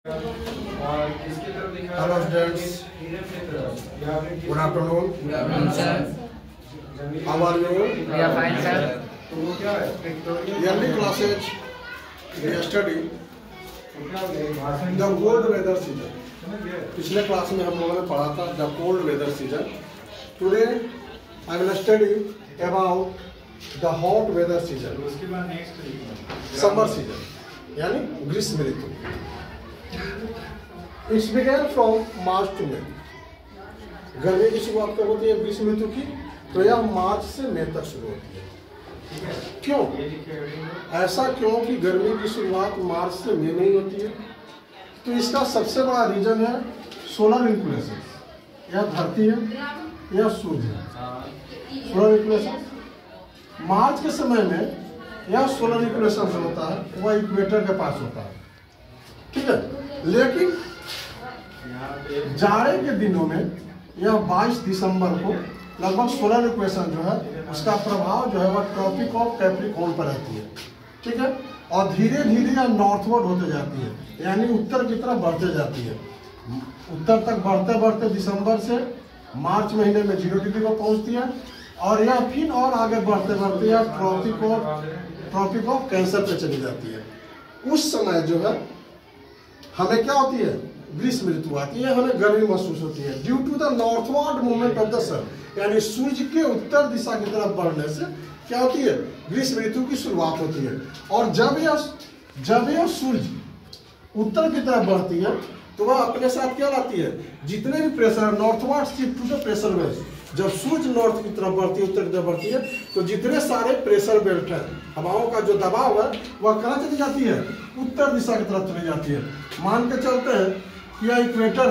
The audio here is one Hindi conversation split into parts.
Hello students, good afternoon. Good afternoon, sir. How are you? We are fine, sir. Yearly classes we study the cold weather season. पिछले क्लास में हम लोगों ने पढ़ा था the cold weather season. Today I will study about the hot weather season. Summer season, यानी ग्रीष्म ऋतु. It's began from March to May. गर्मी की शुरुआत कब होती है ग्रीष्म ऋतु की? तो यह मार्च से मई तक शुरू होती है. क्यों? ऐसा क्यों कि गर्मी की शुरुआत मार्च से मई में ही होती है? तो इसका सबसे बड़ा रीजन है सोलर इंफ्लुएंस. यह धरती है, यह सूर्य है. सोलर इंफ्लुएंस मार्च के समय में यह सोलर इंफ्लुएंस जो होता है वह इक्वेटर के पास होता है. ठीक है, लेकिन जाड़े के दिनों में यह 22 दिसंबर को लगभग सोलर इक्वेशन जो है उसका प्रभाव जो है वह ट्रॉपिक ऑफ कैप्रिकॉर्न पर रहती है. ठीक है, और धीरे धीरे यह नॉर्थवर्ड होते जाती है, यानी उत्तर की तरफ बढ़ते जाती है. उत्तर तक बढ़ते बढ़ते दिसंबर से मार्च महीने में 0 डिग्री को पहुंचती है और यह फिर और आगे बढ़ते बढ़ते यह ट्रॉपिक ऑफ कैंसर पे चली जाती है. उस समय जो है हमें क्या होती है? ग्रीष्म ऋतु आती है, हमें गर्मी महसूस होती है due to the northward movement of the sun. यानी सूर्य के उत्तर दिशा की तरफ बढ़ने से क्या होती है? ग्रीष्म ऋतु की शुरुआत होती है. और जब यह सूर्य उत्तर की तरफ बढ़ती है तो वह अपने साथ क्या लाती है? जितने भी pressure northward shift to the pressure belt. जब सूर्य नॉर्थ की तरफ बढ़ती है, उत्तर की तरफ बढ़ती है, तो जितने सारे प्रेशर बेल्ट है, हवाओं का जो दबाव है वह कहाँ चली जाती है? उत्तर दिशा की तरफ चली जाती है. मान के चलते हैं कि यह इक्वेटर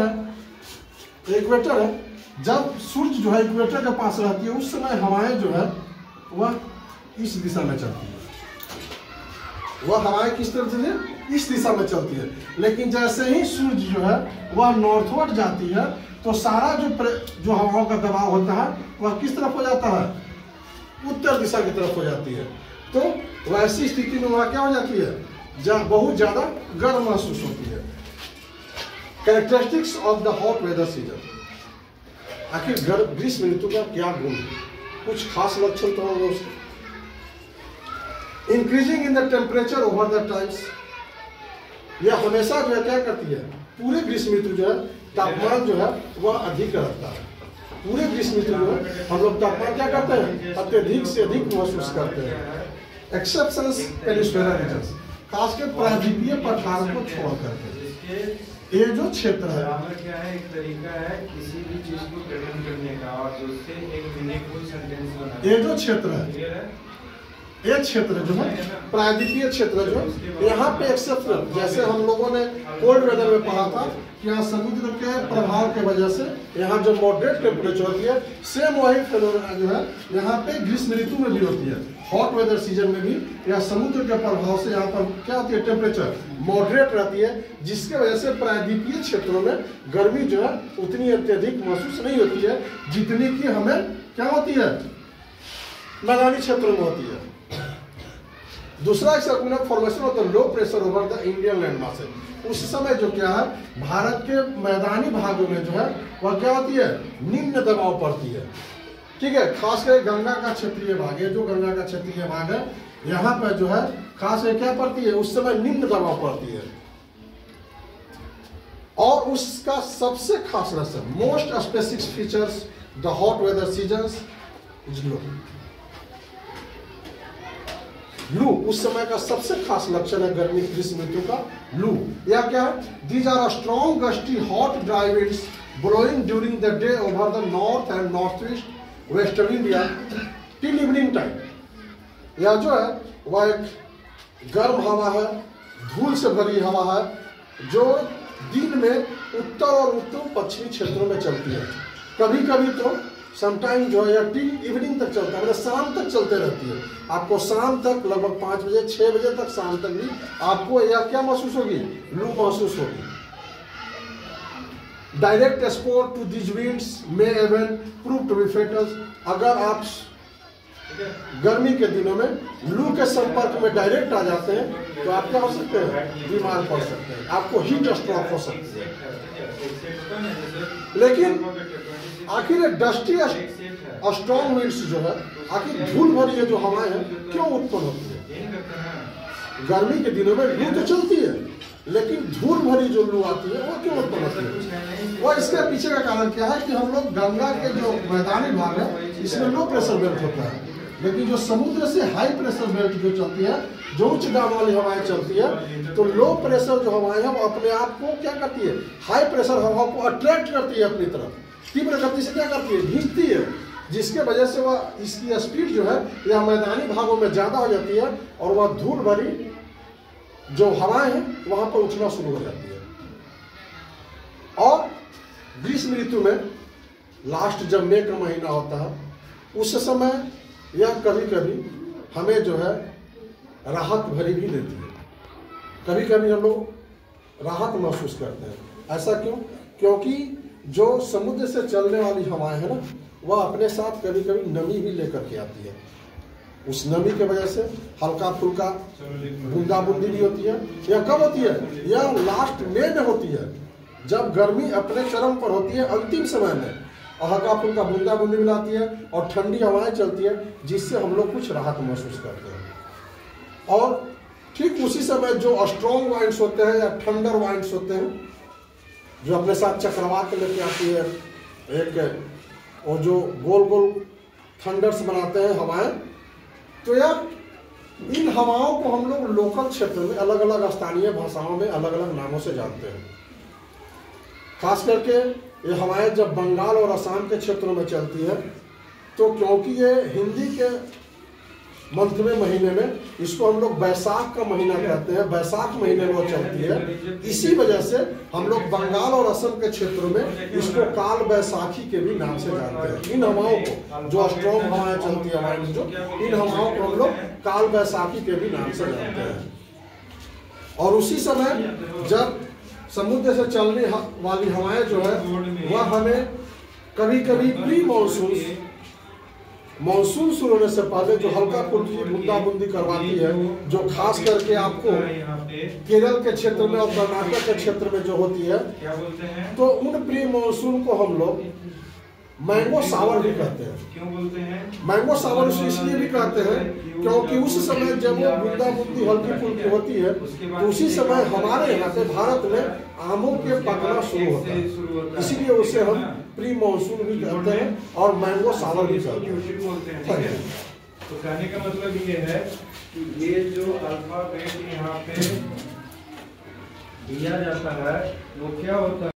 है. जब सूर्य जो है इक्वेटर के पास रहती है उस समय हवाएं जो है वह इस दिशा में चलती है. वह हवाएं किस तरफ से? इस दिशा में चलती है. लेकिन जैसे ही सूर्य जो है वह नॉर्थवर्ड जाती है तो सारा जो हवाओं का दबाव होता है वह किस तरफ हो जाता है? उत्तर दिशा की तरफ हो जाती है. तो वैसी स्थिति में वह क्या हो जाती है? बहुत ज्यादा गर्म महसूस होती है. Characteristics of the hot weather season. आखिर ग्रीष्म ऋतु का क्या गुण है? कुछ खास लक्षण तो होंगे उसके. Increasing in the temperature over the times. यह हमेशा जो है क्या करती है? पूरे ग्रीष्म ऋतु जो है तापमान जो है वह अधिक रहता है. पूरे ग्रीष्म ऋतु जो है हम लोग तापमान क्या करते हैं? अत्यधिक से अधिक महसूस करते हैं. एक्सेप्शंस पेनिनसुलर रीजन्स, खासकर प्रायद्वीपीय पठारों को छोड़ करके. ये जो क्षेत्र है क्या है? एक तरीका है किसी भी चीज को प्रेजेंट करने का और उससे एक मीनिंगफुल सेंटेंस बनाना. ये जो क्षेत्र है, ये क्षेत्र जो है प्रायद्वीपीय क्षेत्र जो यहाँ पे एक्सेप्शन, जैसे हम लोगों ने कोल्ड वेदर में पढ़ा था कि यहाँ समुद्र के प्रभाव के वजह से यहाँ जो मॉडरेट टेम्परेचर होती है, सेम वही फेनोमेना जो है यहाँ पे ग्रीष्म ऋतु में भी होती है. हॉट वेदर सीजन में भी यह समुद्र के प्रभाव से यहाँ पर क्या होती है? टेम्परेचर मॉडरेट रहती है, जिसके वजह से प्रायद्वीपीय क्षेत्रों में गर्मी जो है उतनी अत्यधिक महसूस नहीं होती है जितनी कि हमें क्या होती है? मैदानी क्षेत्रों में होती है. दूसरा फॉर्मेशन होता है low pressure over the Indian land masses. उस समय जो क्या है भारत के मैदानी भागों में जो है वह क्या होती है? निम्न दबाव पड़ती है. ठीक है, खासकर गंगा का क्षेत्रीय भाग है, जो गंगा का क्षेत्रीय भाग है यहाँ पर जो है खास क्या पड़ती है? उस समय निम्न दबाव पड़ती है. और उसका सबसे खास लक्षण, most specific features the hot weather seasons is लो. लू उस समय का सबसे खास लक्षण है गर्मी ग्रीष्म ऋतु का लू. या क्या है? These are strong gusty hot dry winds blowing during the day over the north and north east western India till evening time. यह जो है वह एक गर्म हवा है, धूल से भरी हवा है, जो दिन में उत्तर और उत्तर पश्चिमी क्षेत्रों में चलती है. कभी कभी तो समटाइम जो है यह टिल इवनिंग तक चलता है, मतलब शाम तक चलते रहती है. आपको शाम तक लगभग 5 बजे 6 बजे तक शाम तक भी आपको यह क्या महसूस होगी? लू महसूस होगी. Direct export to this winds may even prove to be fatal. अगर आप गर्मी के दिनों में लू के संपर्क में डायरेक्ट आ जाते हैं तो आप क्या हो सकते हैं, बीमार पड़ सकते हैं, आपको हीट स्ट्रोक हो सकती है। लेकिन आखिर डस्टी स्ट्रॉन्ग विंड्स जो है, आखिर धूल भरी ये जो हवाएं हैं क्यों उत्पन्न होती है? गर्मी के दिनों में लू तो चलती है, लेकिन धूल भरी जो लू आती है वो क्यों उत्पन्न होती है? वो इसके पीछे का कारण क्या है कि हम लोग गंगा के जो मैदानी भाग है इसमें लो प्रेशर बेल्ट होता है, लेकिन जो समुद्र से हाई प्रेशर बेल्ट जो चलती है, जो उच्च दाब वाली हवाएं चलती है, तो लो प्रेशर जो हवाएं हैं वो अपने आप को क्या करती है, हाई प्रेशर हवा को अट्रैक्ट करती है अपनी तरफ, तीव्र गति से क्या करती है, खींचती है, जिसके वजह से वह इसकी स्पीड जो है यह मैदानी भागों में ज़्यादा हो जाती है और वह धूल भरी जो हवाएं हैं वहां पर उठना शुरू हो जाती है। और ग्रीष्म ऋतु में लास्ट जब मई का महीना होता है उस समय यह कभी कभी हमें जो है राहत भरी भी देती है, कभी कभी हम लोग राहत महसूस करते हैं। ऐसा क्यों? क्योंकि जो समुद्र से चलने वाली हवाएं हैं ना, वह अपने साथ कभी कभी नमी भी लेकर के आती है। उस नमी के वजह से हल्का फुल्का बूंदाबूंदी भी होती है। यह कब होती है? यह लास्ट मई में होती है, जब गर्मी अपने चरम पर होती है, अंतिम समय में, और हल्का फुल्का बूंदाबूंदी भी लाती है और ठंडी हवाएं चलती है, जिससे हम लोग कुछ राहत महसूस करते हैं। और ठीक उसी समय जो स्ट्रॉन्ग वाइंड्स होते हैं या थंडर वाइंड्स होते हैं, जो अपने साथ चक्रवात लेके आती है, एक और जो गोल गोल थंडर्स बनाते हैं हवाएं, तो यार इन हवाओं को हम लोग लोकल क्षेत्र में अलग अलग स्थानीय भाषाओं में अलग अलग नामों से जानते हैं। खास करके ये हवाएं जब बंगाल और असम के क्षेत्रों में चलती है, तो क्योंकि ये हिंदी के मंथ में महीने में इसको हम लोग बैसाख का महीना कहते हैं, बैसाख महीने में वो चलती है, इसी वजह से हम लोग बंगाल और असम के क्षेत्रों में इसको काल बैसाखी के भी नाम से जानते हैं। इन हवाओं को जो स्ट्रॉन्ग हवाएं चलती है हवाएं जो, इन हवाओं को हम लोग काल बैसाखी के भी नाम से जानते हैं। और उसी समय जब समुद्र से चलने वाली हवाएं जो है वह हमें कभी कभी प्री मानसून शुरू होने से पहले जो हल्का फुल्की बूंदाबूंदी करवाती है, जो खास करके आपको केरल के क्षेत्र में और कर्नाटक के क्षेत्र में जो होती है, तो उन प्री मानसून को हम लोग मैंगो सावर भी कहते हैं। क्यों बोलते हैं? मैंगो सावर इसलिए भी कहते हैं क्योंकि उस समय जब वो बूंदाबूंदी हल्की फुल्की होती है, तो उसी समय हमारे यहाँ पे भारत में आमों के पकना शुरू होता है, इसीलिए उसे हम प्री मानसून भी कहते हैं और मैंगो सावर भी कहते हैं। तो कहने का मतलब ये है कि ये जो अल्फाबेट यहाँ पे दिया जाता है वो क्या होता है?